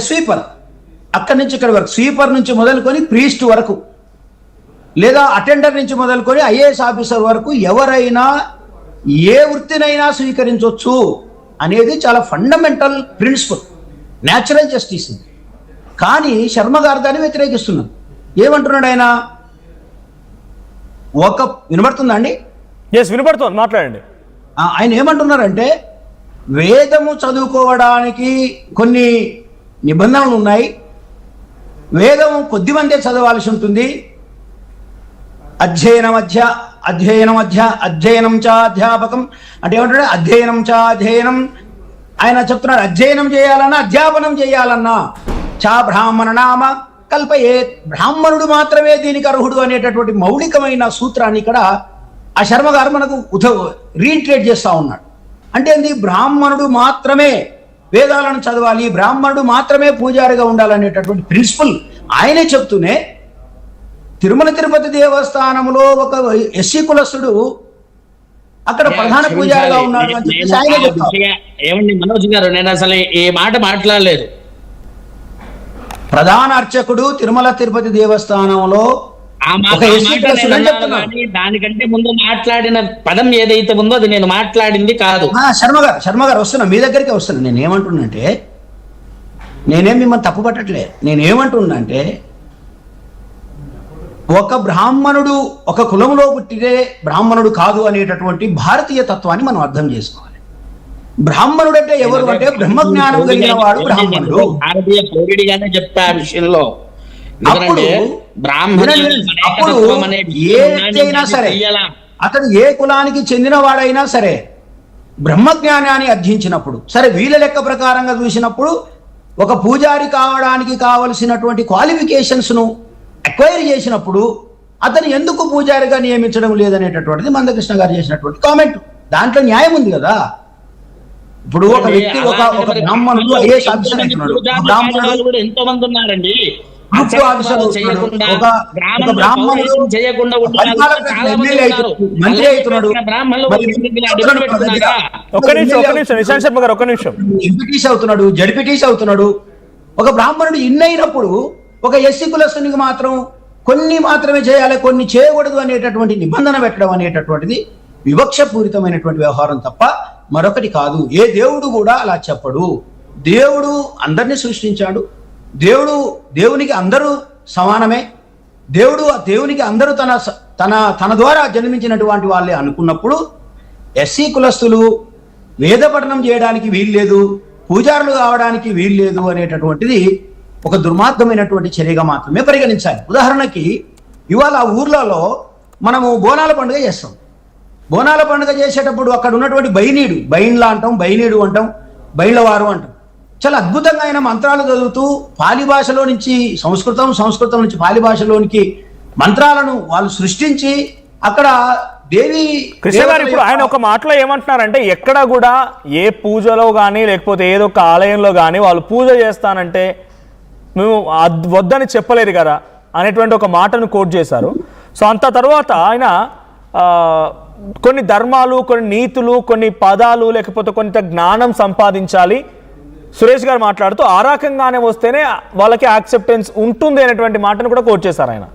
Sweeper, అక్కడి నుంచి ఇక్కడి వరకు, స్వీపర్ నుంచి మొదలుకొని ప్రీస్ట్ వరకు, లేదా అటెండర్ నుంచి మొదలుకొని ఐఏఎస్ ఆఫీసర్ వరకు ఎవరైనా ఏ వృత్తినైనా స్వీకరించవచ్చు అనేది చాలా ఫండమెంటల్ ప్రిన్సిపల్, న్యాచురల్ జస్టిస్. కానీ శర్మ గారు దాన్ని వ్యతిరేకిస్తున్నారు. ఏమంటున్నాడు ఆయన? వినబడుతుందా అండి? వినపడుతుంది, మాట్లాడండి. ఆయన ఏమంటున్నారంటే వేదము చదువుకోవడానికి కొన్ని నిబంధనలు ఉన్నాయి, వేదం కొద్దిమందే చదవాల్సి ఉంటుంది, అధ్యయనం చ అధ్యాపకం అంటే ఏమంటాడు? అధ్యయనం చ అధ్యయనం. ఆయన చెప్తున్నాడు అధ్యయనం చేయాలన్నా అధ్యాపనం చేయాలన్నా చా బ్రాహ్మణ నామ కల్పయే, బ్రాహ్మణుడు మాత్రమే దీనికి అర్హుడు అనేటటువంటి మౌలికమైన సూత్రాన్ని ఇక్కడ ఆ శర్మ గారు మనకు రీఇంట్రేట్ చేస్తా ఉన్నాడు. అంటే ఏంది? బ్రాహ్మణుడు మాత్రమే వేదాలను చదవాలి, బ్రాహ్మణుడు మాత్రమే పూజారిగా ఉండాలనేటటువంటి ప్రిన్సిపల్ ఆయనే చెప్తూనే తిరుమల తిరుపతి దేవస్థానంలో ఒక ఎస్సీ కులస్తుడు అక్కడ ప్రధాన పూజారిగా ఉన్నాడు అని చెప్పేసి ఆయనే చెప్తారు. ఏమండి మనోజ్ గారు, నేను అసలు ఈ మాట మాట్లాడలేదు. ప్రధాన అర్చకుడు తిరుమల తిరుపతి దేవస్థానంలో దానికంటే ముందు మాట్లాడిన పదం ఏదైతే ఉందో అది నేను మాట్లాడింది కాదు. శర్మ గారు వస్తున్నా, మీ దగ్గరికి వస్తున్నా. నేనేమంటున్నానంటే, నేనేం మిమ్మల్ని తప్పు పట్టట్లే. నేనేమంటున్నానంటే ఒక బ్రాహ్మణుడు ఒక కులంలో పుట్టితే బ్రాహ్మణుడు కాదు అనేటటువంటి భారతీయ తత్వాన్ని మనం అర్థం చేసుకోవాలి. బ్రాహ్మణుడు అంటే ఎవరు అంటే బ్రహ్మజ్ఞానం కలిగిన వాడు బ్రాహ్మణుడు. భారతీయ పౌరుడిగానే చెప్తా ఆ విషయంలో. అప్పుడు ఏదైనా సరే, అతను ఏ కులానికి చెందిన వాడైనా సరే బ్రహ్మజ్ఞానాన్ని అర్థించినప్పుడు, సరే వీళ్ళ లెక్క ప్రకారంగా చూసినప్పుడు ఒక పూజారి కావడానికి కావలసినటువంటి క్వాలిఫికేషన్స్ ను అక్వైర్ చేసినప్పుడు అతను ఎందుకు పూజారిగా నియమించడం లేదనేటటువంటిది మందకృష్ణ గారు చేసినటువంటి కామెంట్. దాంట్లో న్యాయం ఉంది కదా. ఇప్పుడు ఒక వ్యక్తి ఒక బ్రాహ్మణుడు ఐఏఎస్ ఆఫీసర్ అవుతున్నాడు, బ్రాహ్మణుడు ఎంతో మంది ఉన్నారండి మంత్రి అవుతున్నాడు, ఎంపీటీసీ అవుతున్నాడు, జడ్పీటీసీ అవుతున్నాడు. ఒక బ్రాహ్మణుడు ఇన్నైనప్పుడు ఒక ఎస్సీ కులస్తునికి మాత్రం కొన్ని మాత్రమే చేయాలి, కొన్ని చేయకూడదు అనేటటువంటి నిబంధన పెట్టడం అనేటటువంటిది వివక్షపూరితమైనటువంటి వ్యవహారం తప్ప మరొకటి కాదు. ఏ దేవుడు కూడా అలా చెప్పడు. దేవుడు అందరినీ సృష్టించాడు, దేవునికి అందరూ సమానమే, దేవునికి అందరూ తన ద్వారా జన్మించినటువంటి వాళ్ళే అనుకున్నప్పుడు ఎస్సీ కులస్తులు వేద పఠనం చేయడానికి వీల్లేదు, పూజారులు కావడానికి వీల్లేదు అనేటటువంటిది ఒక దుర్మార్గమైనటువంటి చర్యగా మాత్రమే పరిగణించాలి. ఉదాహరణకి ఇవాళ ఊర్లలో మనము బోనాల పండుగ చేస్తాం. బోనాల పండుగ చేసేటప్పుడు అక్కడ ఉన్నటువంటి బైన్లా అంటాం, బైనీడు అంటాం, బైన్లవారు అంటాం. చాలా అద్భుతంగా ఆయన మంత్రాలు చదువుతూ పాలి భాషలో నుంచి సంస్కృతం నుంచి పాలి భాషలోనికి మంత్రాలను వాళ్ళు సృష్టించి అక్కడ దేవి కృష్ణ గారు ఇప్పుడు ఆయన ఒక మాటలో ఏమంటున్నారంటే, ఎక్కడ కూడా ఏ పూజలో కానీ లేకపోతే ఏదో ఒక ఆలయంలో కానీ వాళ్ళు పూజ చేస్తానంటే మేము వద్దని చెప్పలేదు కదా అనేటువంటి ఒక మాటను కోట్ చేశారు. సో అంత తర్వాత ఆయన కొన్ని ధర్మాలు, కొన్ని నీతులు, కొన్ని పదాలు లేకపోతే కొంత జ్ఞానం సంపాదించాలి సురేష్ గారు మాట్లాడుతూ ఆ రకంగానే వస్తేనే వాళ్ళకి యాక్సెప్టెన్స్ ఉంటుంది అనేటువంటి మాటను కూడా కోట్ చేశారు ఆయన.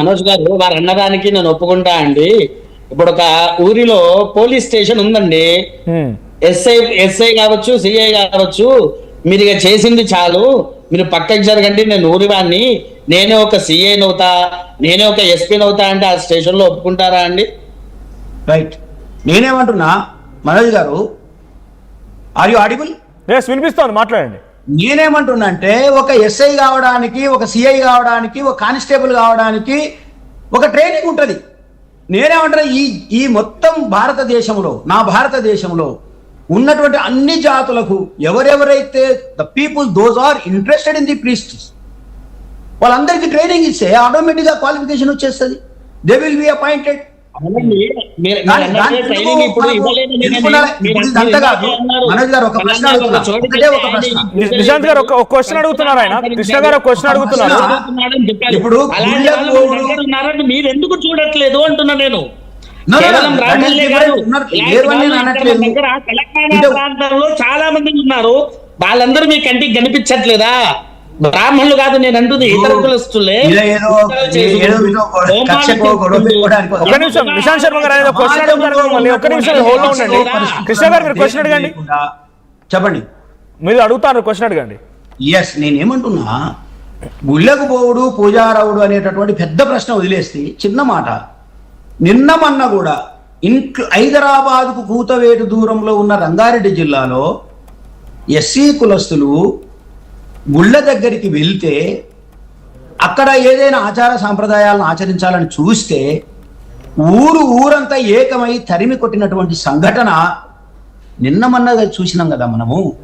మనోజ్ గారు వారు అన్నదానికి నేను ఒప్పుకుంటా అండి. ఇప్పుడు ఒక ఊరిలో పోలీస్ స్టేషన్ ఉందండి, ఎస్ఐ కావచ్చు, సిఐ కావచ్చు, మీరు ఇక చేసింది చాలు, మీరు పక్కకి జరగండి, నేను ఊరివాడిని, నేనే ఒక సిఐని అవుతా, నేనే ఒక ఎస్పీని అవుతా అంటే ఆ స్టేషన్ లో ఒప్పుకుంటారా అండి? రైట్. నేనేమంటున్నా మనోజ్ గారు, ఆర్ యు ఆడిబుల్? వినిపిస్తోంది, మాట్లాడండి. నేనేమంటున్నా అంటే ఒక ఎస్ఐ కావడానికి, ఒక సిఐ కావడానికి, ఒక కానిస్టేబుల్ కావడానికి ఒక ట్రైనింగ్ ఉంటుంది. నేనేమంటున్నా ఈ మొత్తం నా భారతదేశంలో ఉన్నటువంటి అన్ని జాతులకు ఎవరెవరైతే the people those are interested in the priests వాళ్ళందరికీ ట్రైనింగ్ ఇస్తే ఆటోమేటిక్ గా క్వాలిఫికేషన్ వచ్చేస్తుంది. They will be appointed. Nishant garu ఒక క్వశ్చన్ అడుగుతున్నారు, ఆయన కృష్ణ గారు ఒక క్వశ్చన్ అడుగుతున్నారు. ఇప్పుడు మీరు ఎందుకు చూడట్లేదు అంటున్నా నేను. No, no, కేవలం that is బ్రాహ్మణులే different. కాదు. ఉన్నారు. ఇలాంటి లేరు అని వాళ్ళు నేను ఇక్కడ అనట్లేదు. మన దగ్గర తెలంగాణ అంటే- ప్రాంతంలో చాలా మంది ఉన్నారు. వాళ్ళందరూ మీ కంటికి కనిపించట్లేదా? బ్రాహ్మణులు కాదు నేను అంటుంది, ఇతర కులస్తులే. ఇలా ఏదో కక్షకో గొడవ పెట్టుకోవడానికి ఒక్క నిమిషం నిశాంత్ శర్మ గారు అనేది క్వశ్చన్ అడుగుతారు కదా, మళ్ళీ ఒక్క నిమిషం హోల్డ్ లో ఉండండి. కృష్ణ గారు మీరు క్వశ్చన్ అడగండి, చెప్పండి. మీరు అడుగుతారు క్వశ్చన్ అడగండి. ఎస్, నేనేమంటున్నా, గుళ్ళకు పోవుడు పూజారవుడు అనేటటువంటి పెద్ద ప్రశ్న వదిలేస్తే చిన్న మాట, నిన్న మొన్న కూడా హైదరాబాద్కు కూతవేటు దూరంలో ఉన్న రంగారెడ్డి జిల్లాలో ఎస్సీ కులస్తులు గుళ్ళ దగ్గరికి వెళ్తే అక్కడ ఏదైనా ఆచార సాంప్రదాయాలను ఆచరించాలని చూస్తే ఊరంతా ఏకమై తరిమి కొట్టినటువంటి సంఘటన నిన్న మొన్నగా చూసినాం కదా మనము.